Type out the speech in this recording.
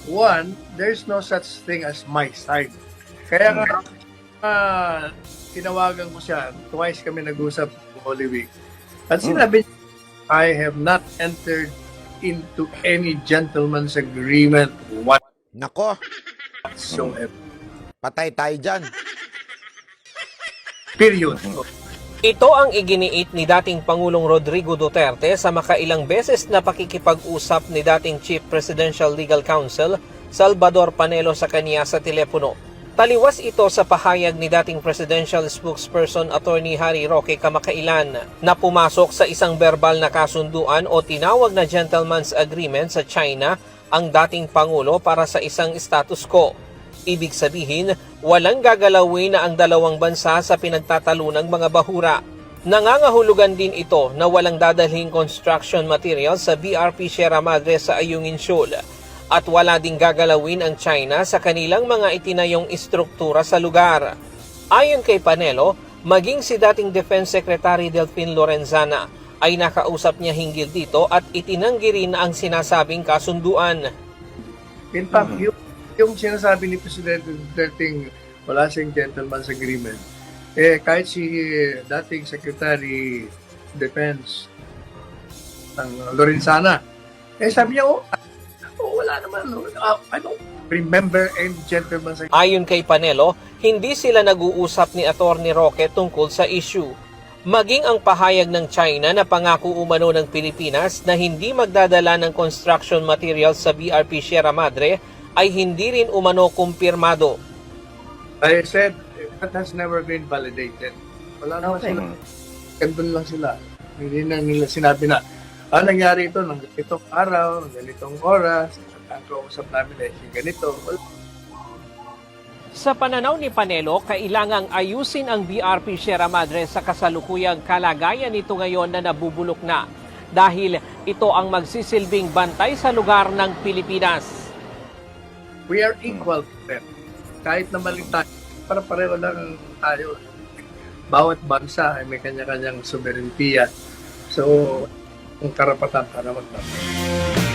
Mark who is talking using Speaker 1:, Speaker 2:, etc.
Speaker 1: one, there's no such thing as my side. Kaya nga, tinawagan ko siya, twice kami nag-usap Holy Week. At sinabi niya, I have not entered into any gentleman's agreement
Speaker 2: Nako,
Speaker 1: whatsoever.
Speaker 2: patay tayo dyan.
Speaker 1: Period.
Speaker 3: Ito ang iginiit ni dating Pangulong Rodrigo Duterte sa makailang beses na pakikipag-usap ni dating Chief Presidential Legal Counsel Salvador Panelo sa kaniya sa telepono. Taliwas ito sa pahayag ni dating Presidential Spokesperson Attorney Harry Roque kamakailan na pumasok sa isang verbal na kasunduan o tinawag na gentleman's agreement sa China ang dating Pangulo para sa isang status quo. Ibig sabihin, walang gagalawin na ang dalawang bansa sa pinagtatalunang mga bahura. Nangangahulugan din ito na walang dadalhin construction materials sa BRP Sierra Madre sa Ayungin Shoal at wala ding gagalawin ang China sa kanilang mga itinayong istruktura sa lugar. Ayon kay Panelo, maging si dating Defense Secretary Delfin Lorenzana ay nakausap niya hinggil dito at itinanggi rin ang sinasabing kasunduan.
Speaker 1: In fact, yung sinasabi ni Presidente Duterte wala siyang gentleman's agreement, kahit si dating Secretary Defense ng Lorenzana, sabi niya, wala naman. I don't remember any gentleman's agreement.
Speaker 3: Ayon kay Panelo, hindi sila nag-uusap ni Atty. Roque tungkol sa issue. Maging ang pahayag ng China na pangako umano ng Pilipinas na hindi magdadala ng construction materials sa BRP Sierra Madre ay hindi rin umano kumpirmado.
Speaker 1: I said, that has never been validated. Wala naman sila. Gandun lang sila. Hindi na nila sinabi na, nangyari ito ng ganitong araw, ng ganitong oras, ang kausap namin ganito.
Speaker 3: Sa pananaw ni Panelo, kailangang ayusin ang BRP Sierra Madre sa kasalukuyang kalagayan nito ngayon na nabubulok na dahil ito ang magsisilbing bantay sa lugar ng Pilipinas.
Speaker 1: We are equal to them. Kahit na mali tayo, para pareho lang tayo. Bawat bansa ay may kanya-kanyang sovereignty. So, ang karapatan para magtayo.